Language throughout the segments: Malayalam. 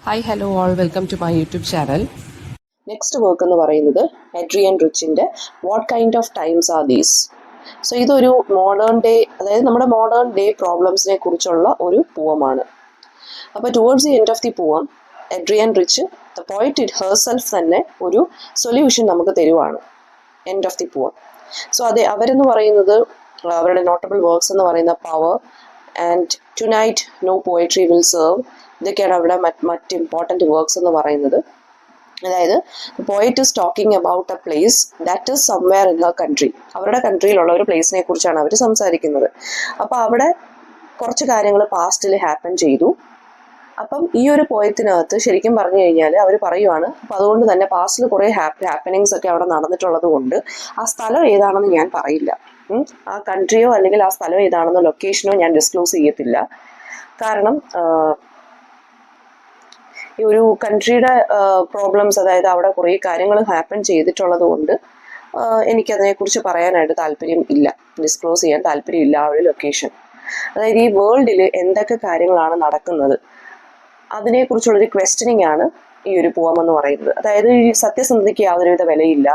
Hi hello all welcome to my YouTube channel. Next work എന്ന് പറയുന്നത് എഡ്രിയൻ റിച്ചിൻ്റെ what kind of times are these. So ഇതൊരു മോഡേൺ ഡേ, അതായത് നമ്മുടെ മോഡേൺ ഡേ പ്രോബ്ലംസിനെ കുറിച്ചുള്ള ഒരു പൂവമാണ്. അപ്പോൾ towards the end of the poem Adrienne Rich the poet it herself തന്നെ ഒരു സൊല്യൂഷൻ നമുക്ക് തരുവാണ് end of the poem. So അവരെന്ന് പറയുന്നത് അവരുടെ നോട്ടബിൾ വർക്ക്സ് എന്ന് പറയുന്ന power and tonight no poetry will serve, ഇതൊക്കെയാണ് അവിടെ മറ്റ് ഇമ്പോർട്ടൻറ്റ് വർക്ക്സ് എന്ന് പറയുന്നത്. അതായത് പോയിറ്റ് is talking about A place that is somewhere in her country. അവരുടെ കൺട്രിയിലുള്ള ഒരു പ്ലേസിനെ കുറിച്ചാണ് അവർ സംസാരിക്കുന്നത്. അപ്പോൾ അവിടെ കുറച്ച് കാര്യങ്ങൾ പാസ്റ്റിൽ ഹാപ്പൻ ചെയ്തു. അപ്പം ഈ ഒരു പോയത്തിനകത്ത് ശരിക്കും പറഞ്ഞു കഴിഞ്ഞാൽ അവർ പറയുവാണ്, അപ്പം അതുകൊണ്ട് തന്നെ പാസ്റ്റിൽ കുറേ ഹാപ്പനിങ്സ് ഒക്കെ അവിടെ നടന്നിട്ടുള്ളത് കൊണ്ട് ആ സ്ഥലം ഏതാണെന്ന് ഞാൻ പറയില്ല. ആ കൺട്രിയോ അല്ലെങ്കിൽ ആ സ്ഥലം ഏതാണെന്നോ ലൊക്കേഷനോ ഞാൻ ഡിസ്ക്ലോസ് ചെയ്യത്തില്ല. കാരണം ഈ ഒരു കൺട്രിയുടെ പ്രോബ്ലംസ്, അതായത് അവിടെ കുറേ കാര്യങ്ങൾ ഹാപ്പൻ ചെയ്തിട്ടുള്ളത് കൊണ്ട് എനിക്കതിനെക്കുറിച്ച് പറയാനായിട്ട് താല്പര്യം ഇല്ല, ഡിസ്ക്ലോസ് ചെയ്യാൻ താല്പര്യമില്ല ആ ഒരു ലൊക്കേഷൻ. അതായത് ഈ വേൾഡിൽ എന്തൊക്കെ കാര്യങ്ങളാണ് നടക്കുന്നത് അതിനെക്കുറിച്ചുള്ളൊരു ക്വസ്റ്റ്യനിങ് ആണ് ഈ ഒരു പോം എന്ന് പറയുന്നത്. അതായത് ഈ സത്യസന്ധതയ്ക്ക് യാതൊരുവിധ വിലയില്ല,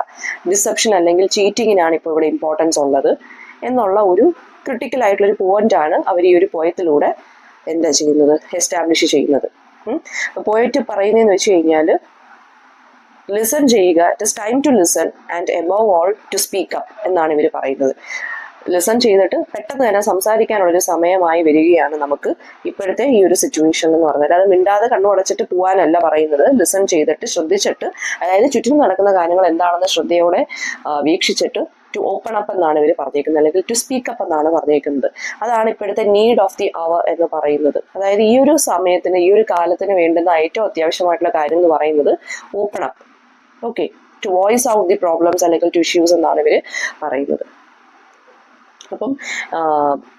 ഡിസെപ്ഷൻ അല്ലെങ്കിൽ ചീറ്റിങ്ങിനാണ് ഇപ്പോൾ ഇവിടെ ഇമ്പോർട്ടൻസ് ഉള്ളത് എന്നുള്ള ഒരു ക്രിട്ടിക്കലായിട്ടുള്ളൊരു പോയിന്റാണ് അവർ ഈ ഒരു പോയത്തിലൂടെ എന്താ ചെയ്യുന്നത്, എസ്റ്റാബ്ലിഷ് ചെയ്യുന്നത്. പോയിട്ട് പറയുന്നതെന്ന് വെച്ച് കഴിഞ്ഞാൽ ലിസൺ ചെയ്യുക, it is time to listen and above all to speak up എന്നാണ് ഇവർ പറയുന്നത്. ലിസൺ ചെയ്തിട്ട് പെട്ടെന്ന് തന്നെ സംസാരിക്കാനുള്ളൊരു സമയമായി വരികയാണ് നമുക്ക് ഇപ്പോഴത്തെ ഈ ഒരു സിറ്റുവേഷൻ എന്ന് പറഞ്ഞാൽ. അത് മിണ്ടാതെ കണ്ണുടച്ചിട്ട് പോകാനല്ല പറയുന്നത്, ലിസൺ ചെയ്തിട്ട് ശ്രദ്ധിച്ചിട്ട്, അതായത് ചുറ്റും നടക്കുന്ന കാര്യങ്ങൾ എന്താണെന്ന് ശ്രദ്ധയോടെ വീക്ഷിച്ചിട്ട് ടു ഓപ്പൺ അപ്പ് എന്നാണ് ഇവർ പറഞ്ഞേക്കുന്നത്, അല്ലെങ്കിൽ ടു സ്പീക്ക് അപ്പ് എന്നാണ് പറഞ്ഞേക്കുന്നത്. അതാണ് ഇപ്പോഴത്തെ നീഡ് ഓഫ് ദി അവർ എന്ന് പറയുന്നത്. അതായത് ഈ ഒരു സമയത്തിന്, ഈ ഒരു കാലത്തിന് വേണ്ടുന്ന ഏറ്റവും അത്യാവശ്യമായിട്ടുള്ള കാര്യം എന്ന് പറയുന്നത് open up, okay, to voice out the problems അല്ലെങ്കിൽ ടു ഇഷ്യൂസ് എന്നാണ് ഇവർ പറയുന്നത്. അപ്പം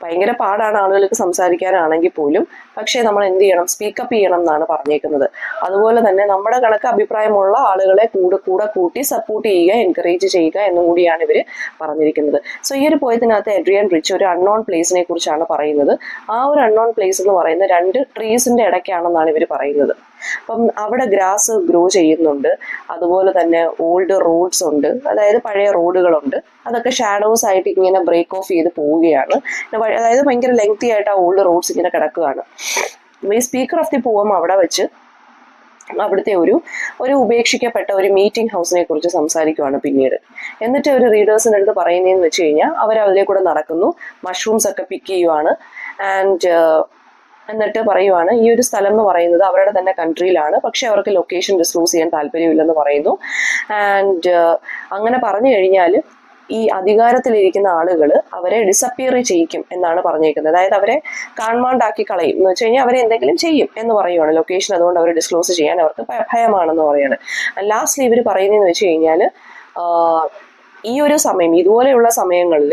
ഭയങ്കര പാടാണ് ആളുകൾക്ക് സംസാരിക്കാനാണെങ്കിൽ പോലും, പക്ഷേ നമ്മൾ എന്ത് ചെയ്യണം, സ്പീക്കപ്പ് ചെയ്യണം എന്നാണ് പറഞ്ഞേക്കുന്നത്. അതുപോലെ തന്നെ നമ്മുടെ കണക്ക് അഭിപ്രായമുള്ള ആളുകളെ കൂടെ കൂട്ടി സപ്പോർട്ട് ചെയ്യുക, എൻകറേജ് ചെയ്യുക എന്നും കൂടിയാണ് ഇവർ പറഞ്ഞിരിക്കുന്നത്. സോ ഈ ഒരു പോയതിനകത്ത് എഡ്രിയൻ റിച്ച് ഒരു അൺനോൺ പ്ലേസിനെ കുറിച്ചാണ് പറയുന്നത്. ആ ഒരു അൺനോൺ പ്ലേസ് എന്ന് പറയുന്നത് 2 ട്രീസിന്റെ ഇടയ്ക്കാണെന്നാണ് ഇവർ പറയുന്നത്. അപ്പം അവിടെ ഗ്രാസ് ഗ്രോ ചെയ്യുന്നുണ്ട്, അതുപോലെ തന്നെ ഓൾഡ് റോഡ്സ് ഉണ്ട്, അതായത് പഴയ റോഡുകളുണ്ട്, അതൊക്കെ ഷാഡോസ് ആയിട്ട് ഇങ്ങനെ ബ്രേക്ക് ഓഫ് ചെയ്ത് പോവുകയാണ്. അതായത് ഭയങ്കര ലെങ്തി ആയിട്ട് ആ ഓൾഡ് റോഡ്സ് ഇങ്ങനെ കിടക്കുകയാണ്. ഈ സ്പീക്കർ ഓഫ് ദി പോം അവിടെ വെച്ച് അവിടുത്തെ ഒരു ഉപേക്ഷിക്കപ്പെട്ട ഒരു മീറ്റിംഗ് ഹൗസിനെ കുറിച്ച് സംസാരിക്കുകയാണ് പിന്നീട്. എന്നിട്ട് ഒരു റീഡേഴ്സിൻ്റെ അടുത്ത് പറയുന്നതെന്ന് വെച്ച് കഴിഞ്ഞാൽ അവരതിലെ കൂടെ നടക്കുന്നു, മഷ്റൂംസ് ഒക്കെ പിക്ക് ചെയ്യുവാണ്, എന്നിട്ട് പറയുവാണ് ഈ ഒരു സ്ഥലം എന്ന് പറയുന്നത് അവരുടെ തന്നെ കൺട്രിയിലാണ്, പക്ഷെ അവർക്ക് ലൊക്കേഷൻ ഡിസ്ക്ലോസ് ചെയ്യാൻ താല്പര്യമില്ലെന്ന് പറയുന്നു. ആൻഡ് അങ്ങനെ പറഞ്ഞു കഴിഞ്ഞാൽ ഈ അധികാരത്തിലിരിക്കുന്ന ആളുകൾ അവരെ ഡിസപ്പിയർ ചെയ്യിക്കും എന്നാണ് പറഞ്ഞേക്കുന്നത്. അതായത് അവരെ കാണാണ്ടാക്കി കളയും എന്ന് വെച്ച് കഴിഞ്ഞാൽ അവരെ എന്തെങ്കിലും ചെയ്യും എന്ന് പറയുവാണ്. ലൊക്കേഷൻ അതുകൊണ്ട് അവർ ഡിസ്ക്ലോസ് ചെയ്യാൻ അവർക്ക് ഭയമാണെന്ന് പറയാണ്. ലാസ്റ്റ്ലി ഇവർ പറയുന്നതെന്ന് വെച്ച് കഴിഞ്ഞാൽ ഈ ഒരു സമയം, ഇതുപോലെയുള്ള സമയങ്ങളിൽ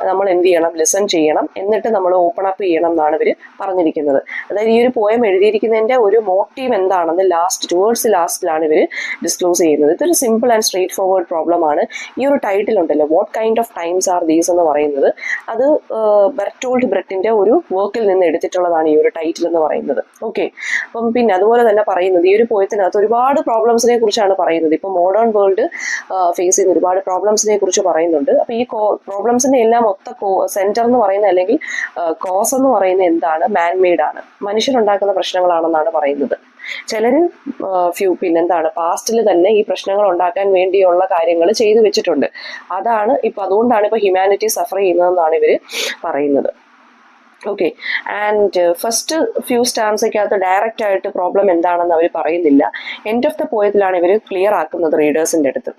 നമ്മൾ എന്ത് ചെയ്യണം, ലിസൺ ചെയ്യണം, എന്നിട്ട് നമ്മൾ ഓപ്പൺ അപ്പ് ചെയ്യണം എന്നാണ് ഇവർ പറഞ്ഞിരിക്കുന്നത്. അതായത് ഈ ഒരു പോയം എഴുതിയിരിക്കുന്നതിൻ്റെ ഒരു മോട്ടീവ് എന്താണെന്ന് ടുവേർഡ്സ് ലാസ്റ്റിലാണ് ഇവർ ഡിസ്ക്ലോസ് ചെയ്യുന്നത്. ഇതൊരു simple and straight forward problem ആണ്. ഈ ഒരു ടൈറ്റിൽ ഉണ്ടല്ലോ, what kind of times are these എന്ന് പറയുന്നത്, അത് ബെർട്ടോൾഡ് ബ്രെറ്റിൻ്റെ ഒരു വർക്കിൽ നിന്ന് എടുത്തിട്ടുള്ളതാണ് ഈ ഒരു ടൈറ്റിൽ എന്ന് പറയുന്നത്. ഓക്കെ, അപ്പം പിന്നെ അതുപോലെ തന്നെ പറയുന്നത് ഈ ഒരു പോയത്തിനകത്ത് ഒരുപാട് പ്രോബ്ലംസിനെ കുറിച്ചാണ് പറയുന്നത്. ഇപ്പോൾ മോഡേൺ വേൾഡ് ഫേസ് ചെയ്യുന്ന ഒരുപാട് പ്രോബ്ലംസിനെ കുറിച്ച് പറയുന്നുണ്ട്. അപ്പോൾ ഈ പ്രോബ്ലംസിന്റെ എല്ലാം സെന്റർ എന്ന് പറയുന്ന, അല്ലെങ്കിൽ കോസ് എന്ന് പറയുന്നത് എന്താണ്, മാൻമെയ്ഡ് ആണ്, മനുഷ്യരുണ്ടാക്കുന്ന പ്രശ്നങ്ങളാണെന്നാണ് പറയുന്നത്. ചിലര് പിന്നെന്താണ്, പാസ്റ്റിൽ തന്നെ ഈ പ്രശ്നങ്ങൾ ഉണ്ടാക്കാൻ വേണ്ടിയുള്ള കാര്യങ്ങൾ ചെയ്തു വെച്ചിട്ടുണ്ട്. അതുകൊണ്ടാണ് ഇപ്പൊ ഹ്യൂമാനിറ്റി സഫർ ചെയ്യുന്നതെന്നാണ് ഇവര് പറയുന്നത്. ഓക്കെ, ആൻഡ് ഫസ്റ്റ് ഫ്യൂ സ്റ്റാൻസയ്ക്കകത്ത് ഡയറക്റ്റ് ആയിട്ട് പ്രോബ്ലം എന്താണെന്ന് അവർ പറയുന്നില്ല. എൻഡ് ഓഫ് ദ പോയത്തിലാണ് ഇവർ ക്ലിയർ ആക്കുന്നത് റീഡേഴ്സിൻ്റെ അടുത്ത്.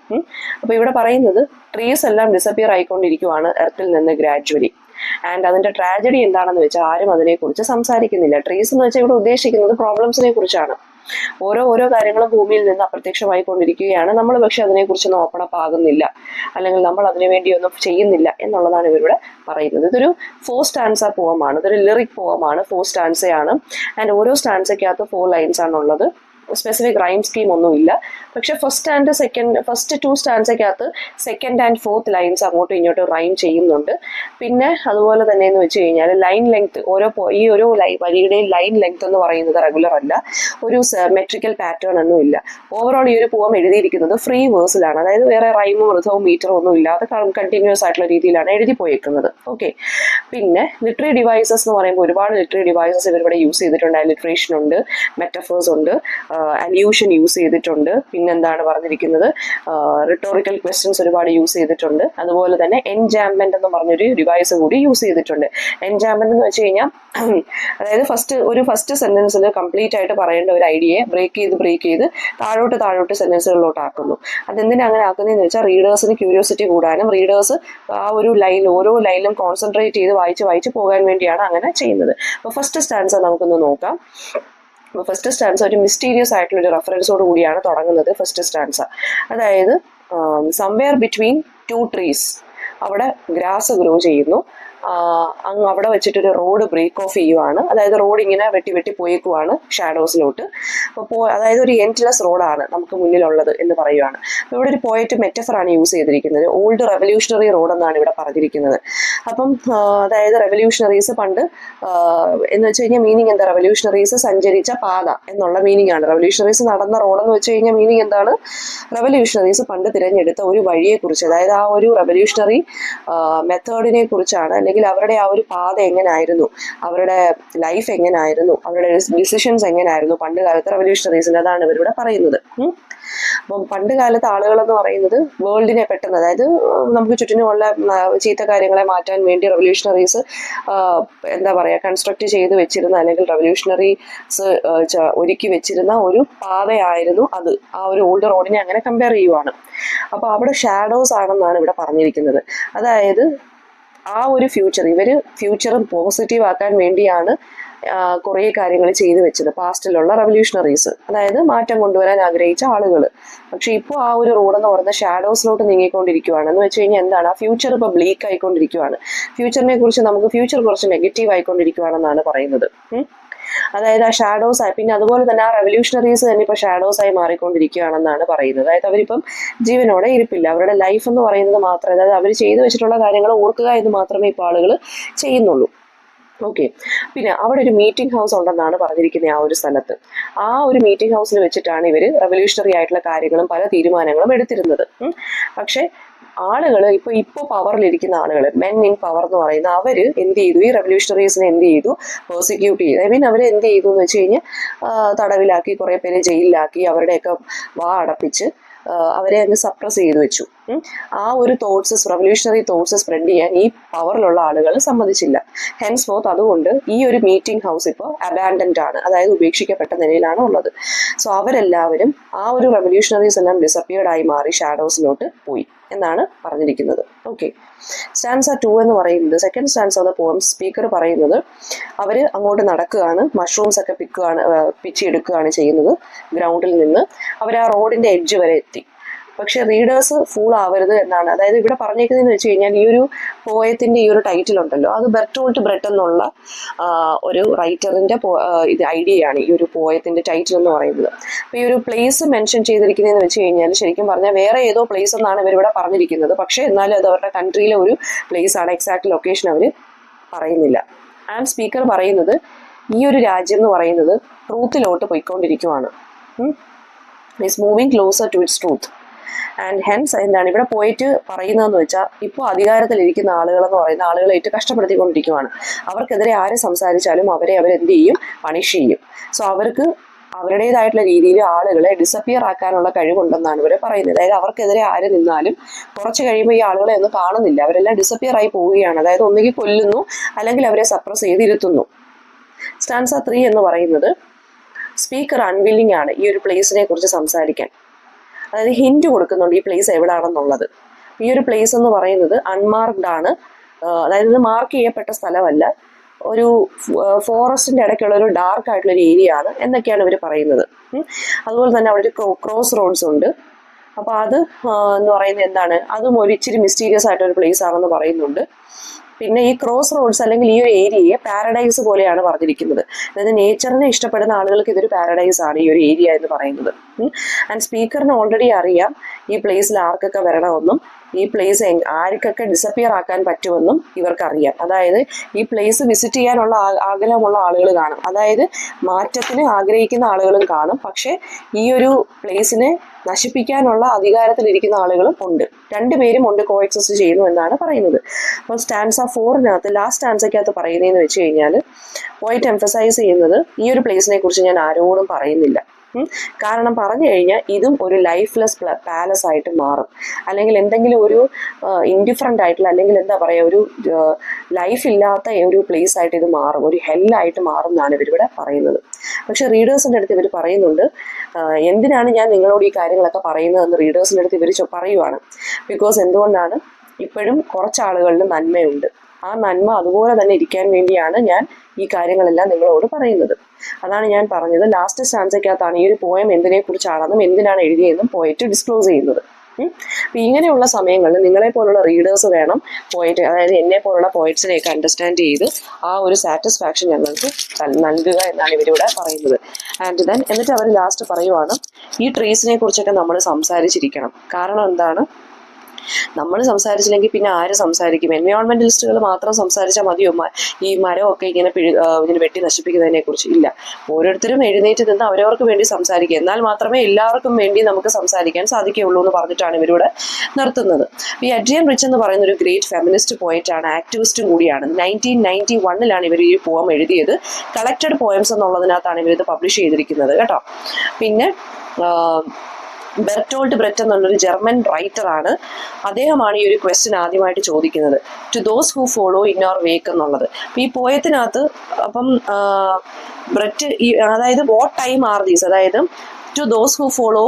അപ്പോൾ ഇവിടെ പറയുന്നത് ട്രീസ് എല്ലാം ഡിസപ്പിയർ ആയിക്കൊണ്ടിരിക്കുവാണ് എർത്തിൽ നിന്ന് ഗ്രാജുവലി. ആൻഡ് അതിൻ്റെ ട്രാജഡി എന്താണെന്ന് വെച്ചാൽ ആരും അതിനെക്കുറിച്ച് സംസാരിക്കുന്നില്ല. ട്രീസ് എന്ന് വെച്ചാൽ ഇവിടെ ഉദ്ദേശിക്കുന്നത് പ്രോബ്ലംസിനെ കുറിച്ചാണ്. ഓരോ കാര്യങ്ങളും ഭൂമിയിൽ നിന്ന് അപ്രത്യക്ഷമായിക്കൊണ്ടിരിക്കുകയാണ്. നമ്മൾ പക്ഷെ അതിനെക്കുറിച്ചൊന്നും ഓപ്പൺ അപ്പ് ആകുന്നില്ല, അല്ലെങ്കിൽ നമ്മൾ അതിനു വേണ്ടിയൊന്നും ചെയ്യുന്നില്ല എന്നുള്ളതാണ് ഇവരിവിടെ പറയുന്നത്. ഇതൊരു 4 സ്റ്റാൻസ പോവമാണ്, ഇതൊരു ലിറിക് പോവമാണ്, 4 സ്റ്റാൻസയാണ്. ആൻഡ് ഓരോ സ്റ്റാൻസയ്ക്കകത്ത് 4 ലൈൻസ് ആണുള്ളത്. സ്പെസിഫിക് റൈം സ്കീം ഒന്നുമില്ല. പക്ഷെ ഫസ്റ്റ് 2 സ്റ്റാൻസയ്ക്കകത്ത് സെക്കൻഡ് ആൻഡ് ഫോർത്ത് ലൈൻസ് അങ്ങോട്ടും ഇങ്ങോട്ടും റൈം ചെയ്യുന്നുണ്ട്. പിന്നെ അതുപോലെ തന്നെ എന്ന് വെച്ച് കഴിഞ്ഞാൽ ലൈൻ ലെങ്ത് ഈ ഒരു വരിയുടെയും ലൈൻ ലെങ്ത് എന്ന് പറയുന്നത് റെഗുലർ അല്ല, ഒരു മെട്രിക്കൽ പാറ്റേൺ ഒന്നും ഇല്ല. ഓവറോൾ ഈ ഒരു പോം എഴുതിയിരിക്കുന്നത് ഫ്രീ വേഴ്സിലാണ്, അതായത് വേറെ റൈമും ഋതവും മീറ്ററും ഒന്നും ഇല്ലാതെ കണ്ടിന്യൂസ് ആയിട്ടുള്ള രീതിയിലാണ് എഴുതി പോയേക്കുന്നത്. ഓക്കെ. പിന്നെ ലിറ്റററി ഡിവൈസസ് എന്ന് പറയുമ്പോൾ ഒരുപാട് ലിറ്റററി ഡിവൈസസ് ഇവരിവിടെ യൂസ് ചെയ്തിട്ടുണ്ട്. അലിട്രേഷൻ ഉണ്ട്, മെറ്റഫേഴ്സ് ഉണ്ട്, അല്യൂഷൻ യൂസ് ചെയ്തിട്ടുണ്ട്. പിന്നെന്താണ് പറഞ്ഞിരിക്കുന്നത്, റിട്ടോറിക്കൽ ക്വസ്റ്റ്യൻസ് ഒരുപാട് യൂസ് ചെയ്തിട്ടുണ്ട്. അതുപോലെ തന്നെ എൻജാംമെന്റ് എന്ന് പറഞ്ഞൊരു ഡിവൈസ് കൂടി യൂസ് ചെയ്തിട്ടുണ്ട്. എൻജാംമെന്റ് എന്ന് വെച്ച് കഴിഞ്ഞാൽ അതായത് ഫസ്റ്റ് സെന്റൻസിൽ കംപ്ലീറ്റ് ആയിട്ട് പറയേണ്ട ഒരു ഐഡിയയെ ബ്രേക്ക് ചെയ്ത് താഴോട്ട് സെന്റൻസുകളിലോട്ട് ആക്കുന്നു. അതെന്തിനാ അങ്ങനെ ആക്കുന്നതെന്ന് വെച്ചാൽ റീഡേഴ്സിന് ക്യൂരിയോസിറ്റി കൂടാനും റീഡേഴ്സ് ആ ഒരു ഓരോ ലൈനിലും കോൺസെൻട്രേറ്റ് ചെയ്ത് വായിച്ച് പോകാൻ വേണ്ടിയാണ് അങ്ങനെ ചെയ്യുന്നത്. അപ്പോൾ ഫസ്റ്റ് സ്റ്റാൻസ നമുക്കൊന്ന് നോക്കാം. ഫസ്റ്റ് സ്റ്റാൻസ ഒരു മിസ്റ്റീരിയസ് ആയിട്ടുള്ള ഒരു റെഫറൻസോട് കൂടിയാണ് തുടങ്ങുന്നത്. ഫസ്റ്റ് സ്റ്റാൻസ അതായത് സംവെയർ ബിറ്റ്വീൻ 2 ട്രീസ്, അവിടെ ഗ്രാസ് ഗ്രോ ചെയ്യുന്നു. അങ്ങ് അവിടെ വെച്ചിട്ടൊരു റോഡ് ബ്രേക്ക് ഓഫ് ചെയ്യുവാണ്, അതായത് റോഡ് ഇങ്ങനെ വെട്ടി പോയേക്കുവാണ് ഷാഡോസിലോട്ട്. അപ്പോൾ അതായത് ഒരു എൻഡ്ലെസ് റോഡാണ് നമുക്ക് മുന്നിലുള്ളത് എന്ന് പറയുവാണ്. അപ്പോൾ ഇവിടെ ഒരു പോയറ്റ് മെറ്റഫറാണ് യൂസ് ചെയ്തിരിക്കുന്നത്. ഓൾഡ് റെവല്യൂഷണറി റോഡ് എന്നാണ് ഇവിടെ പറഞ്ഞിരിക്കുന്നത്. അപ്പം അതായത് റെവല്യൂഷണറീസ് പണ്ട് എന്ന് വെച്ച് കഴിഞ്ഞാൽ മീനിങ് എന്താ, റെവല്യൂഷണറീസ് സഞ്ചരിച്ച പാത എന്നുള്ള മീനിങ് ആണ്. റെവല്യൂഷണറീസ് നടന്ന റോഡെന്ന് വെച്ച് കഴിഞ്ഞാൽ മീനിങ് എന്താണ്, റെവല്യൂഷണറീസ് പണ്ട് തിരഞ്ഞെടുത്ത ഒരു വഴിയെക്കുറിച്ച്, അതായത് ആ ഒരു റെവല്യൂഷണറി മെത്തേഡിനെ കുറിച്ചാണ്, അല്ലെങ്കിൽ അവരുടെ ആ ഒരു പാത എങ്ങനായിരുന്നു, അവരുടെ ലൈഫ് എങ്ങനായിരുന്നു, അവരുടെ ഡിസിഷൻസ് എങ്ങനായിരുന്നു പണ്ട് കാലത്ത് റെവല്യൂഷണറീസിന്, അതാണ് ഇവരിവിടെ പറയുന്നത്. അപ്പം പണ്ട് കാലത്ത് ആളുകളെന്ന് പറയുന്നത് വേൾഡിനെ പെട്ടെന്ന്, അതായത് നമുക്ക് ചുറ്റിനുമുള്ള ചീത്ത കാര്യങ്ങളെ മാറ്റാൻ വേണ്ടി റെവല്യൂഷണറീസ് എന്താ പറയുക കൺസ്ട്രക്ട് ചെയ്ത് വെച്ചിരുന്ന, അല്ലെങ്കിൽ റെവല്യൂഷണറീസ് ഒരുക്കി വെച്ചിരുന്ന ഒരു പാതയായിരുന്നു അത്. ആ ഒരു ഓൾഡ് റോഡിനെ അങ്ങനെ കമ്പയർ ചെയ്യുവാണ്. അപ്പോൾ അവിടെ ഷാഡോസ് ആണെന്നാണ് ഇവിടെ പറഞ്ഞിരിക്കുന്നത്. അതായത് ആ ഒരു ഫ്യൂച്ചറും പോസിറ്റീവ് ആക്കാൻ വേണ്ടിയാണ് കുറേ കാര്യങ്ങൾ ചെയ്തു വെച്ചത് പാസ്റ്റിലുള്ള റെവല്യൂഷണറീസ്, അതായത് മാറ്റം കൊണ്ടുവരാൻ ആഗ്രഹിച്ച ആളുകൾ. പക്ഷെ ഇപ്പോൾ ആ ഒരു റോഡെന്ന് പറയുന്ന ഷാഡോസിലോട്ട് നീങ്ങിക്കൊണ്ടിരിക്കുകയാണ്. എന്ന് വെച്ച് കഴിഞ്ഞാൽ എന്താണ്, ആ ഫ്യൂച്ചർ ഇപ്പോൾ ബ്ലീക്ക് ആയിക്കൊണ്ടിരിക്കുകയാണ്. ഫ്യൂച്ചറിനെ കുറിച്ച് നമുക്ക് ഫ്യൂച്ചർ കുറച്ച് നെഗറ്റീവ് ആയിക്കൊണ്ടിരിക്കുകയാണെന്നാണ് പറയുന്നത്. അതായത് ആ ഷാഡോസ് ആയി, പിന്നെ അതുപോലെ തന്നെ ആ റെവല്യൂഷണറീസ് തന്നെ ഇപ്പോൾ ഷാഡോസ് ആയി മാറിക്കൊണ്ടിരിക്കുകയാണെന്നാണ് പറയുന്നത്. അതായത് അവരിപ്പം ജീവനോടെ ഇരിപ്പില്ല, അവരുടെ ലൈഫ് എന്ന് പറയുന്നത് മാത്രമേ, അതായത് അവർ ചെയ്തു വെച്ചിട്ടുള്ള കാര്യങ്ങൾ ഓർക്കുക എന്ന് മാത്രമേ ഇപ്പോൾ ആളുകൾ ചെയ്യുന്നുള്ളൂ. ഓക്കെ. പിന്നെ അവിടെ ഒരു മീറ്റിംഗ് ഹൗസ് ഉണ്ടെന്നാണ് പറഞ്ഞിരിക്കുന്നത് ആ ഒരു സ്ഥലത്ത്. ആ ഒരു മീറ്റിംഗ് ഹൗസിൽ വെച്ചിട്ടാണ് ഇവർ റെവല്യൂഷണറി ആയിട്ടുള്ള കാര്യങ്ങളും പല തീരുമാനങ്ങളും എടുത്തിരുന്നത്. പക്ഷേ ആളുകൾ ഇപ്പോൾ പവറിലിരിക്കുന്ന ആളുകൾ, മെൻ ഇൻ പവർ എന്ന് പറയുന്ന അവര് എന്ത് ചെയ്തു, ഈ റെവല്യൂഷണറീസിനെ എന്ത് ചെയ്തു, പെർസിക്യൂട്ട് ചെയ്തു. ഐ മീൻ അവരെ എന്ത് ചെയ്തു എന്ന് വെച്ച് കഴിഞ്ഞാൽ തടവിലാക്കി, കുറെ പേരെ ജയിലിലാക്കി, അവരുടെയൊക്കെ അടപ്പിച്ച് അവരെ അങ്ങ് സപ്രസ് ചെയ്തു വെച്ചു. ആ ഒരു റെവല്യൂഷണറി തോട്ട്സ് സ്പ്രെഡ് ചെയ്യാൻ ഈ പവറിലുള്ള ആളുകൾ സമ്മതിച്ചില്ല. ഹെൻസ് ഫോർത്ത് അതുകൊണ്ട് ഈ ഒരു മീറ്റിംഗ് ഹൗസ് ഇപ്പോൾ അബാൻഡൻഡ് ആണ്, അതായത് ഉപേക്ഷിക്കപ്പെട്ട നിലയിലാണ് ഉള്ളത്. സോ അവരെല്ലാവരും ആ ഒരു റെവല്യൂഷണറീസ് എല്ലാം ഡിസപ്പിയർഡ് ആയി മാറി ഷാഡോസിലോട്ട് പോയി എന്നാണ് പറഞ്ഞിരിക്കുന്നത്. ഓക്കെ. സ്റ്റാൻസ 2 എന്ന് പറയുന്നത്, second stanza of the poem, speaker പറയുന്നത് അവർ അങ്ങോട്ട് നടക്കുകയാണ്, മഷ്റൂംസ് ഒക്കെ പിച്ചെടുക്കുകയാണ് ചെയ്യുന്നത് ഗ്രൗണ്ടിൽ നിന്ന്. അവർ ആ റോഡിന്റെ എഡ്ജ് വരെ എത്തി. പക്ഷെ റീഡേഴ്സ് ഫൂൾ ആവരുത് എന്നാണ്, അതായത് ഇവിടെ പറഞ്ഞേക്കുന്നതെന്ന് വെച്ച് കഴിഞ്ഞാൽ ഈ ഒരു പോയത്തിന്റെ ഈ ഒരു ടൈറ്റിൽ ഉണ്ടല്ലോ, അത് ബെർട്ടോൾട്ട് ബ്രെറ്റ് എന്നുള്ള ഒരു റൈറ്ററിന്റെ ഇത് ഐഡിയയാണ് ഈ ഒരു പോയത്തിന്റെ ടൈറ്റിൽ എന്ന് പറയുന്നത്. അപ്പോൾ ഈ ഒരു പ്ലേസ് മെൻഷൻ ചെയ്തിരിക്കുന്നതെന്ന് വെച്ച് കഴിഞ്ഞാൽ ശരിക്കും പറഞ്ഞാൽ വേറെ ഏതോ പ്ലേസ് എന്നാണ് ഇവരിവിടെ പറഞ്ഞിരിക്കുന്നത്. പക്ഷേ എന്നാലും അത് അവരുടെ കൺട്രിയിലെ ഒരു പ്ലേസ് ആണ്, എക്സാക്ട് ലൊക്കേഷൻ അവർ പറയുന്നില്ല. ആൻഡ് സ്പീക്കർ പറയുന്നത് ഈ ഒരു രാജ്യം എന്ന് പറയുന്നത് ട്രൂത്തിലോട്ട് പോയിക്കൊണ്ടിരിക്കുവാണ്, is moving closer to its truth. And hence എന്താണ് ഇവിടെ പോയിട്ട് പറയുന്നതെന്ന് വെച്ചാൽ ഇപ്പോൾ അധികാരത്തിലിരിക്കുന്ന ആളുകളെന്ന് പറയുന്ന ആളുകളെ ഏറ്റവും കഷ്ടപ്പെടുത്തിക്കൊണ്ടിരിക്കുകയാണ്. അവർക്കെതിരെ ആര് സംസാരിച്ചാലും അവരെന്ത് ചെയ്യും, പണിഷ് ചെയ്യും. സോ അവർക്ക് അവരുടേതായിട്ടുള്ള രീതിയിൽ ആളുകളെ ഡിസപ്പിയർ ആക്കാനുള്ള കഴിവുണ്ടെന്നാണ് ഇവരെ പറയുന്നത്. അതായത് അവർക്കെതിരെ ആര് നിന്നാലും കുറച്ച് കഴിയുമ്പോൾ ഈ ആളുകളെ ഒന്നും കാണുന്നില്ല, അവരെല്ലാം ഡിസപ്പിയർ ആയി പോവുകയാണ്. അതായത് ഒന്നുകിൽ കൊല്ലുന്നു, അല്ലെങ്കിൽ അവരെ സപ്രസ് ചെയ്തിരുത്തുന്നു. സ്റ്റാൻസ 3 എന്ന് പറയുന്നത് സ്പീക്കർ അൺവില്ലിംഗ് ആണ് ഈ ഒരു പ്ലേസിനെ കുറിച്ച് സംസാരിക്കാൻ. അതായത് ഹിന്റ് കൊടുക്കുന്നുണ്ട് ഈ പ്ലേസ് എവിടെയാണെന്നുള്ളത്. ഈ ഒരു പ്ലേസ് എന്ന് പറയുന്നത് അൺമാർക്ക്ഡ് ആണ്, അതായത് മാർക്ക് ചെയ്യപ്പെട്ട സ്ഥലമല്ല, ഒരു ഫോറസ്റ്റിന്റെ ഇടയ്ക്കുള്ള ഒരു ഡാർക്ക് ആയിട്ടുള്ള ഒരു ഏരിയ ആണ് എന്നൊക്കെയാണ് ഇവർ പറയുന്നത്. അതുപോലെ തന്നെ അവിടെ ഒരു ക്രോസ് റോഡ്സ് ഉണ്ട്. അപ്പോൾ അത് എന്ന് പറയുന്നത് എന്താണ്, അതും ഒരു ഇച്ചിരി മിസ്റ്റീരിയസ് ആയിട്ടൊരു പ്ലേസ് ആണെന്ന് പറയുന്നുണ്ട്. പിന്നെ ഈ ക്രോസ് റോഡ്സ് അല്ലെങ്കിൽ ഈ ഒരു ഏരിയയെ പാരഡൈസ് പോലെയാണ് പറഞ്ഞിരിക്കുന്നത്. അതായത് നേച്ചറിനെ ഇഷ്ടപ്പെടുന്ന ആളുകൾക്ക് ഇതൊരു പാരഡൈസ് ആണ് ഈ ഒരു ഏരിയ എന്ന് പറയുന്നത്. ആൻഡ് സ്പീക്കറിന് ഓൾറെഡി അറിയാം ഈ പ്ലേസിൽ ആർക്കൊക്കെ വരണമെന്നും ഈ പ്ലേസ് ആർക്കൊക്കെ ഡിസപ്പിയർ ആക്കാൻ പറ്റുമെന്നും ഇവർക്കറിയാം. അതായത് ഈ പ്ലേസ് വിസിറ്റ് ചെയ്യാനുള്ള ആഗ്രഹമുള്ള ആളുകൾ കാണും, അതായത് മാറ്റത്തിന് ആഗ്രഹിക്കുന്ന ആളുകളും കാണും. പക്ഷെ ഈ ഒരു പ്ലേസിനെ നശിപ്പിക്കാനുള്ള അധികാരത്തിലിരിക്കുന്ന ആളുകളും ഉണ്ട്. രണ്ടുപേരും ഉണ്ട്, കോ എക്സിസ്റ്റ് ചെയ്യുന്നു എന്നാണ് പറയുന്നത്. അപ്പോൾ സ്റ്റാൻസ 4-നകത്ത് ലാസ്റ്റ് സ്റ്റാൻസയ്ക്കകത്ത് പറയുന്നതെന്ന് വെച്ച് കഴിഞ്ഞാൽ പോയിട്ട് എംഫസൈസ് ചെയ്യുന്നത് ഈ ഒരു പ്ലേസിനെ കുറിച്ച് ഞാൻ ആരോടും പറയുന്നില്ല. കാരണം പറഞ്ഞു കഴിഞ്ഞാൽ ഇതും ഒരു ലൈഫ്ലെസ് പാലസ് ആയിട്ട് മാറും, അല്ലെങ്കിൽ എന്തെങ്കിലും ഒരു ഇൻഡിഫറൻ്റ് ആയിട്ടുള്ള, അല്ലെങ്കിൽ എന്താ പറയുക, ഒരു ലൈഫ് ഇല്ലാത്ത ഒരു പ്ലേസ് ആയിട്ട് ഇത് മാറും, ഒരു ഹെല്ലായിട്ട് മാറും എന്നാണ് ഇവരിവിടെ പറയുന്നത്. പക്ഷെ റീഡേഴ്സിൻ്റെ അടുത്ത് ഇവർ പറയുന്നുണ്ട്, എന്തിനാണ് ഞാൻ നിങ്ങളോട് ഈ കാര്യങ്ങളൊക്കെ പറയുന്നതെന്ന് റീഡേഴ്സിൻ്റെ അടുത്ത് ഇവർ പറയുവാണ്. ബിക്കോസ് എന്തുകൊണ്ടാണ്, ഇപ്പോഴും കുറച്ചാളുകളിൽ നന്മയുണ്ട്, ആ നന്മ അതുപോലെ തന്നെ ഇരിക്കാൻ വേണ്ടിയാണ് ഞാൻ ഈ കാര്യങ്ങളെല്ലാം നിങ്ങളോട് പറയുന്നത്. അതാണ് ഞാൻ പറഞ്ഞത്. ലാസ്റ്റ് സ്റ്റാൻസയ്ക്കകത്താണ് ഈ ഒരു പോയം എന്തിനെ കുറിച്ചാണെന്നും എന്തിനാണ് എഴുതിയതെന്നും പോയിട്ട് ഡിസ്ക്ലോസ് ചെയ്യുന്നത്. അപ്പം ഇങ്ങനെയുള്ള സമയങ്ങളിൽ നിങ്ങളെ പോലുള്ള റീഡേഴ്സ് വേണം പോയിട്ട്, അതായത് എന്നെ പോലുള്ള പോയിറ്റ്സിനെയൊക്കെ അണ്ടർസ്റ്റാൻഡ് ചെയ്ത് ആ ഒരു സാറ്റിസ്ഫാക്ഷൻ ഞങ്ങൾക്ക് നൽകുക എന്നാണ് ഇവരിവിടെ പറയുന്നത്. ആൻഡ് ദെൻ എന്നിട്ട് അവർ ലാസ്റ്റ് പറയുവാണ്, ഈ ട്രീസിനെ കുറിച്ചൊക്കെ നമ്മൾ സംസാരിച്ചിരിക്കണം. കാരണം എന്താണ്, നമ്മൾ സംസാരിച്ചില്ലെങ്കിൽ പിന്നെ ആര് സംസാരിക്കും? എൻവയോൺമെന്റലിസ്റ്റുകൾ മാത്രം സംസാരിച്ചാൽ മതിയോ ഈ മരമൊക്കെ ഇങ്ങനെ വെട്ടി നശിപ്പിക്കുന്നതിനെ കുറിച്ച്? ഇല്ല, ഓരോരുത്തരും എഴുന്നേറ്റ് നിന്ന് അവരവർക്ക് വേണ്ടി സംസാരിക്കുക, എന്നാൽ മാത്രമേ എല്ലാവർക്കും വേണ്ടി നമുക്ക് സംസാരിക്കാൻ സാധിക്കുകയുള്ളൂ എന്ന് പറഞ്ഞിട്ടാണ് ഇവരിവിടെ നിർത്തുന്നത്. ഈ അഡ്രിയൻ റിച്ച് എന്ന് പറയുന്ന ഒരു ഗ്രേറ്റ് ഫെമിനിസ്റ്റ് പോയിറ്റാണ്, ആക്ടിവിസ്റ്റും കൂടിയാണ്. 1991 ഇവർ ഈ പോയം എഴുതിയത്. കളക്റ്റഡ് പോയംസ് എന്നുള്ളതിനകത്താണ് ഇവരിത് പബ്ലിഷ് ചെയ്തിരിക്കുന്നത് കേട്ടോ. പിന്നെ ബെർട്ടോൾട്ട് ബ്രെറ്റ് എന്നുള്ളൊരു ജർമ്മൻ റൈറ്ററാണ്. അദ്ദേഹമാണ് ഈ ഒരു ക്വസ്റ്റ്യൻ ആദ്യമായിട്ട് ചോദിക്കുന്നത്, to those who follow in our wake എന്നുള്ളത്. അപ്പം ഈ പോയത്തിനകത്ത് അപ്പം ബ്രെറ്റ് അതായത് വാട്ട് ടൈം ആർ ദീസ്, അതായത് to those who follow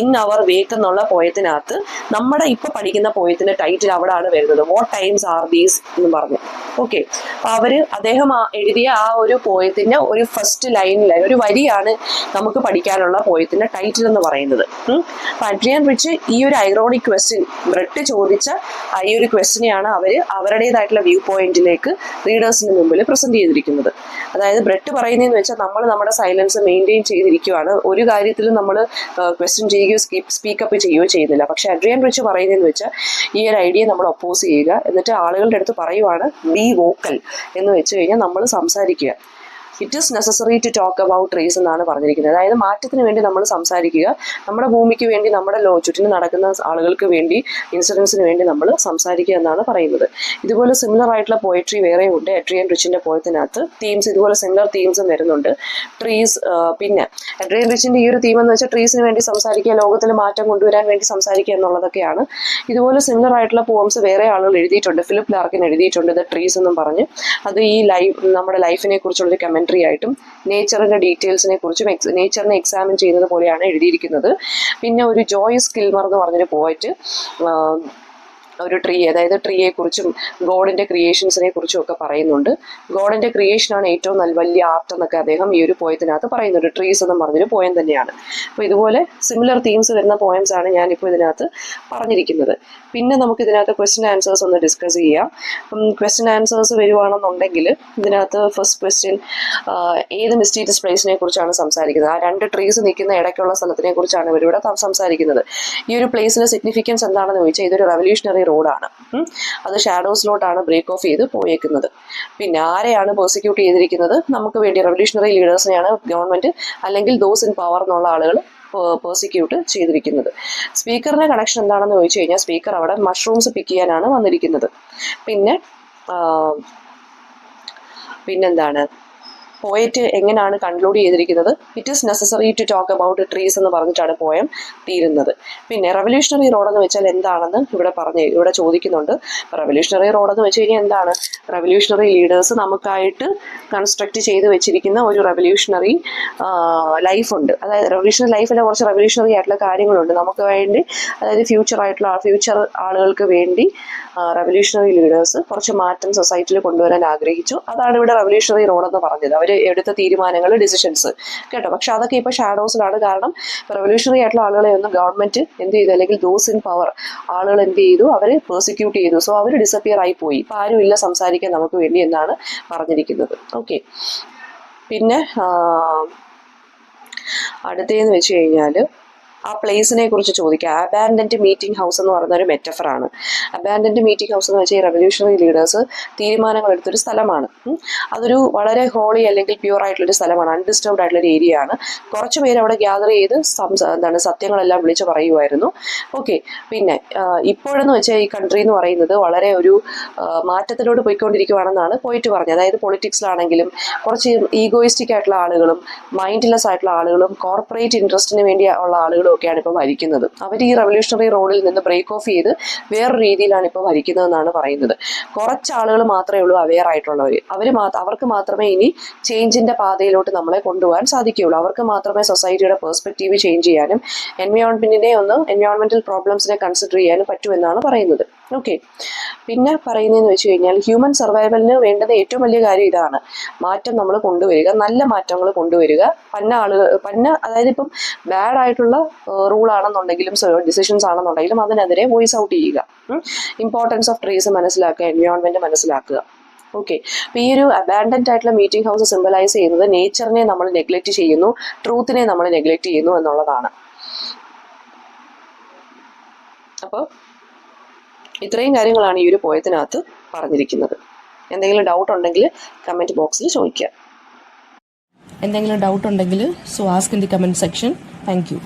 in our wake എന്നുള്ള പോയത്തിനകത്ത് നമ്മുടെ ഇപ്പൊ പഠിക്കുന്ന പോയത്തിന്റെ ടൈറ്റിൽ അവിടെയാണ് വരുന്നത്, വാട്ട് ടൈംസ് ആർ ദീസ് എന്ന് പറഞ്ഞു. ഓക്കെ, അപ്പൊ അദ്ദേഹം എഴുതിയ ആ ഒരു പോയത്തിന്റെ ഒരു ഫസ്റ്റ് ലൈനിൽ ഒരു വരിയാണ് നമുക്ക് പഠിക്കാനുള്ള പോയത്തിന്റെ ടൈറ്റിൽ എന്ന് പറയുന്നത്. അപ്പൊ അഡ്രിയൻ റിച്ച് ഈ ഒരു ഐറോണിക് ക്വസ്റ്റ്യൻ ബ്രെറ്റ് ചോദിച്ച ഈ ഒരു ക്വസ്റ്റ്യനെയാണ് അവരുടേതായിട്ടുള്ള വ്യൂ പോയിന്റിലേക്ക് റീഡേഴ്സിന് മുമ്പിൽ പ്രസന്റ് ചെയ്തിരിക്കുന്നത്. അതായത് ബ്രെറ്റ് പറയുന്നതെന്ന് വെച്ചാൽ നമ്മൾ നമ്മുടെ സൈലൻസ് മെയിൻറ്റെയിൻ ചെയ്തിരിക്കുകയാണ്, ഒരു കാര്യത്തിലും നമ്മൾ ക്വസ്റ്റ്യൻ ചെയ്യുകയോ സ്പീക്കപ്പ് ചെയ്യുകയോ ചെയ്യുന്നില്ല. പക്ഷെ അഡ്രിയൻ റിച്ച് പറയുന്നതെന്ന് വെച്ചാൽ ഈ ഒരു ഐഡിയ നമ്മൾ ഒപ്പോസ് ചെയ്യുക, എന്നിട്ട് ആളുകളുടെ അടുത്ത് പറയുവാണ് ബി വോക്കൽ എന്ന് വെച്ച് കഴിഞ്ഞാൽ നമ്മൾ സംസാരിക്കുക. It is necessary to talk about trees എന്നാണ് പറഞ്ഞിരിക്കുന്നത്. അതായത് മാറ്റത്തിന് വേണ്ടി നമ്മൾ സംസാരിക്കുക, നമ്മുടെ ഭൂമിക്ക് വേണ്ടി, നമ്മുടെ ചുറ്റിനും നടക്കുന്ന ആളുകൾക്ക് വേണ്ടി, ഇൻസിഡൻസിന് വേണ്ടി നമ്മൾ സംസാരിക്കുക എന്നാണ് പറയുന്നത്. ഇതുപോലെ സിമിലർ ആയിട്ടുള്ള പോയട്രി വേറെ ഉണ്ട് അഡ്രിയൻ റിച്ചിൻ്റെ പോയത്തിനകത്ത്. തീംസ് ഇതുപോലെ സിമിലർ തീംസും വരുന്നുണ്ട്. ട്രീസ്, പിന്നെ അഡ്രിയൻ റിച്ചിൻ്റെ ഈ ഒരു തീം എന്ന് വെച്ചാൽ ട്രീസിന് വേണ്ടി സംസാരിക്കുക, ലോകത്തിൽ മാറ്റം കൊണ്ടുവരാൻ വേണ്ടി സംസാരിക്കുക എന്നുള്ളതൊക്കെയാണ്. ഇതുപോലെ സിമിലർ ആയിട്ടുള്ള പോംസ് വേറെ ആളുകൾ എഴുതിയിട്ടുണ്ട്. ഫിലിപ്പ് ലാർക്കിൻ എഴുതിയിട്ടുണ്ട് ദ ട്രീസ് എന്നും പറഞ്ഞ്. അത് ഈ നമ്മുടെ ലൈഫിനെ കുറിച്ചുള്ളൊരു കമൻട്രി ആയിട്ടും നേച്ചറിന്റെ ഡീറ്റെയിൽസിനെ കുറിച്ചും നേച്ചറിനെ എക്സാമിൻ ചെയ്യുന്നത് പോലെയാണ് എഴുതിയിരിക്കുന്നത്. പിന്നെ ഒരു ജോയ്സ് കിൽമർ എന്ന് പറഞ്ഞൊരു പോയറ്റ് ഒരു ട്രീ, അതായത് ട്രീയെ കുറിച്ചും ഗോഡിന്റെ ക്രിയേഷൻസിനെ കുറിച്ചും ഒക്കെ പറയുന്നുണ്ട്. ഗോഡിന്റെ ക്രിയേഷനാണ് ഏറ്റവും വലിയ ആർട്ട് എന്നൊക്കെ അദ്ദേഹം ഈ ഒരു പോയത്തിനകത്ത് പറയുന്നുണ്ട്. ട്രീസ് എന്നും പറഞ്ഞൊരു പോയം തന്നെയാണ്. അപ്പോൾ ഇതുപോലെ സിമിലർ തീംസ് വരുന്ന പോയംസ് ആണ് ഞാനിപ്പോൾ ഇതിനകത്ത് പറഞ്ഞിരിക്കുന്നത്. പിന്നെ നമുക്ക് ഇതിനകത്ത് ക്വസ്റ്റ്യൻ ആൻസേഴ്സ് ഒന്ന് ഡിസ്കസ് ചെയ്യാം. ക്വസ്റ്റ്യൻ ആൻസേഴ്സ് വരുവാണെന്നുണ്ടെങ്കിൽ ഇതിനകത്ത് ഫസ്റ്റ് ക്വസ്റ്റ്യൻ, ഏത് മിസ്റ്റീരിയസ് പ്ലേസിനെ കുറിച്ചാണ് സംസാരിക്കുന്നത്? ആ രണ്ട് ട്രീസ് നിൽക്കുന്ന ഇടയ്ക്കുള്ള സ്ഥലത്തിനെ കുറിച്ചാണ് ഇവരിവിടെ സംസാരിക്കുന്നത്. ഈ ഒരു പ്ലേസിലെ സിഗ്നിഫിക്കൻസ് എന്താണെന്ന് ചോദിച്ചാൽ ഇതൊരു റെവല്യൂഷണറി റോഡാണ്. അത് ഷാഡോസിലോട്ടാണ് ബ്രേക്ക് ഓഫ് ചെയ്ത് പോയേക്കുന്നത്. പിന്നെ ആരെയാണ് പ്രോസിക്യൂട്ട് ചെയ്തിരിക്കുന്നത്? നമുക്ക് വേണ്ടി റെവല്യൂഷണറി ലീഡേഴ്സിനെയാണ് ഗവൺമെന്റ് അല്ലെങ്കിൽ ദോസ് ഇൻ പവർ എന്നുള്ള ആളുകൾ പ്രോസിക്യൂട്ട് ചെയ്തിരിക്കുന്നത്. സ്പീക്കറിന്റെ കണക്ഷൻ എന്താണെന്ന് ചോദിച്ചു കഴിഞ്ഞാൽ സ്പീക്കർ അവിടെ മഷ്റൂംസ് പിക്ക് ചെയ്യാനാണ് വന്നിരിക്കുന്നത്. പിന്നെന്താണ് പോയറ്റ് എങ്ങനെയാണ് കൺക്ലൂഡ് ചെയ്തിരിക്കുന്നത്? It is necessary to talk about trees എന്ന് പറഞ്ഞിട്ടാണ് പോയം തീരുന്നത്. പിന്നെ റെവല്യൂഷണറി റോഡ് എന്ന് വെച്ചാൽ എന്താണെന്ന് ഇവിടെ ചോദിക്കുന്നുണ്ട്. റെവല്യൂഷണറി റോഡ് എന്ന് വെച്ച് കഴിഞ്ഞാൽ എന്താണ്? റെവല്യൂഷണറി ലീഡേഴ്സ് നമുക്കായിട്ട് കൺസ്ട്രക്ട് ചെയ്ത് വെച്ചിരിക്കുന്ന ഒരു റെവല്യൂഷണറി ലൈഫുണ്ട്. അതായത് റെവല്യൂഷണറി ലൈഫിലെ കുറച്ച് റെവല്യൂഷണറി ആയിട്ടുള്ള കാര്യങ്ങളുണ്ട് നമുക്ക് വേണ്ടി. അതായത് ഫ്യൂച്ചർ ആളുകൾക്ക് വേണ്ടി റെവല്യൂഷണറി ലീഡേഴ്സ് കുറച്ച് മാറ്റം സൊസൈറ്റിയിൽ കൊണ്ടുവരാൻ ആഗ്രഹിച്ചു. അതാണ് ഇവിടെ റെവല്യൂഷണറി റോഡ് എന്ന് പറഞ്ഞത്. അവർ എടുത്ത തീരുമാനങ്ങൾ, ഡിസിഷൻസ് കേട്ടോ. പക്ഷെ അതൊക്കെ ഇപ്പോൾ ഷാഡോസിലാണ്. കാരണം റെവല്യൂഷണറി ആയിട്ടുള്ള ആളുകളെ ഒന്നും ഗവൺമെന്റ് എന്ത് ചെയ്തു, അല്ലെങ്കിൽ ദോസ് ഇൻ പവർ ആളുകൾ എന്ത് ചെയ്തു, അവർ പ്രോസിക്യൂട്ട് ചെയ്തു. സോ അവർ ഡിസപ്പിയർ ആയി പോയി. ഇപ്പം ആരും ഇല്ല സംസാരിക്കാൻ നമുക്ക് വേണ്ടി എന്നാണ് പറഞ്ഞിരിക്കുന്നത്. ഓക്കെ, പിന്നെ അടുത്തതെന്ന് വെച്ച് കഴിഞ്ഞാൽ ആ പ്ലേസിനെ കുറിച്ച് ചോദിക്കുക. അബാൻഡൻഡ് മീറ്റിംഗ് ഹൗസ് എന്ന് പറയുന്ന ഒരു മെറ്റഫറാണ്. അബാൻഡൻഡ് മീറ്റിംഗ് ഹൗസ് എന്ന് വെച്ചാൽ ഈ റെവല്യൂഷണറി ലീഡേഴ്സ് തീരുമാനങ്ങൾ എടുത്തൊരു സ്ഥലമാണ്. അതൊരു വളരെ ഹോളി അല്ലെങ്കിൽ പ്യൂർ ആയിട്ടുള്ളൊരു സ്ഥലമാണ്, അൺഡിസ്റ്റർബ്ഡ് ആയിട്ടുള്ളൊരു ഏരിയ ആണ്. കുറച്ച് പേര് അവിടെ ഗ്യാദർ ചെയ്ത് സത്യങ്ങളെല്ലാം വിളിച്ച് പറയുമായിരുന്നു. ഓക്കെ, പിന്നെ ഇപ്പോഴെന്ന് വെച്ചാൽ ഈ കൺട്രി എന്ന് പറയുന്നത് വളരെ ഒരു മാറ്റത്തിലോട്ട് പോയിക്കൊണ്ടിരിക്കുകയാണെന്നാണ് പോയിട്ട് പറഞ്ഞത്. അതായത് പൊളിറ്റിക്സിലാണെങ്കിലും കുറച്ച് ഈഗോയിസ്റ്റിക് ആയിട്ടുള്ള ആളുകളും മൈൻഡ്ലെസ് ആയിട്ടുള്ള ആളുകളും കോർപ്പറേറ്റ് ഇൻട്രസ്റ്റിന് വേണ്ടി ഉള്ള ആളുകളും ഒക്കെയാണ് ഇപ്പോൾ ഭരിക്കുന്നത്. അവർ ഈ റെവല്യൂഷണറി റോളിൽ നിന്ന് ബ്രേക്ക് ഓഫ് ചെയ്ത് വേറൊരു രീതിയിലാണ് ഇപ്പോൾ ഭരിക്കുന്നതെന്നാണ് പറയുന്നത്. കുറച്ച് ആളുകൾ മാത്രമേ ഉള്ളൂ അവെയർ ആയിട്ടുള്ളവർ. അവർക്ക് മാത്രമേ ഇനി ചേഞ്ചിന്റെ പാതയിലോട്ട് നമ്മളെ കൊണ്ടുപോകാൻ സാധിക്കുകയുള്ളൂ. അവർക്ക് മാത്രമേ സൊസൈറ്റിയുടെ പെർസ്പെക്റ്റീവ് ചേഞ്ച് ചെയ്യാനും എൻവയോൺമെന്റൽ പ്രോബ്ലംസിനെ കൺസിഡർ ചെയ്യാനും പറ്റുമെന്നാണ് പറയുന്നത്. ഓക്കെ, പിന്നെ പറയുന്നതെന്ന് വെച്ച് കഴിഞ്ഞാൽ ഹ്യൂമൻ സർവൈവലിന് വേണ്ടത് ഏറ്റവും വലിയ കാര്യം ഇതാണ്, മാറ്റം നമ്മൾ കൊണ്ടുവരിക, നല്ല മാറ്റങ്ങൾ കൊണ്ടുവരിക. അതായത് ഇപ്പം ബാഡ് ആയിട്ടുള്ള റൂളാണെന്നുണ്ടെങ്കിലും ഡിസിഷൻസ് ആണെന്നുണ്ടെങ്കിലും അതിനെതിരെ വോയിസ് ഔട്ട് ചെയ്യുക. ഇമ്പോർട്ടൻസ് ഓഫ് ട്രീസ് മനസ്സിലാക്കുക, എൻവയോൺമെന്റ് മനസ്സിലാക്കുക. ഓക്കെ, അപ്പോൾ ഈ ഒരു അബാൻഡൻഡ് ആയിട്ടുള്ള മീറ്റിംഗ് ഹൗസ് സിംബലൈസ് ചെയ്യുന്നത് നേച്ചറിനെ നമ്മൾ നെഗ്ലക്റ്റ് ചെയ്യുന്നു, ട്രൂത്തിനെ നമ്മൾ നെഗ്ലക്റ്റ് ചെയ്യുന്നു എന്നുള്ളതാണ്. അപ്പോൾ ഇത്രയും കാര്യങ്ങളാണ് ഈ ഒരു പോയത്തിനകത്ത് പറഞ്ഞിരിക്കുന്നത്. എന്തെങ്കിലും ഡൗട്ട് ഉണ്ടെങ്കിൽ കമൻറ്റ് ബോക്സിൽ ചോദിക്കുക. എന്തെങ്കിലും ഡൗട്ട് ഉണ്ടെങ്കിൽ so ask in the comment section. Thank you.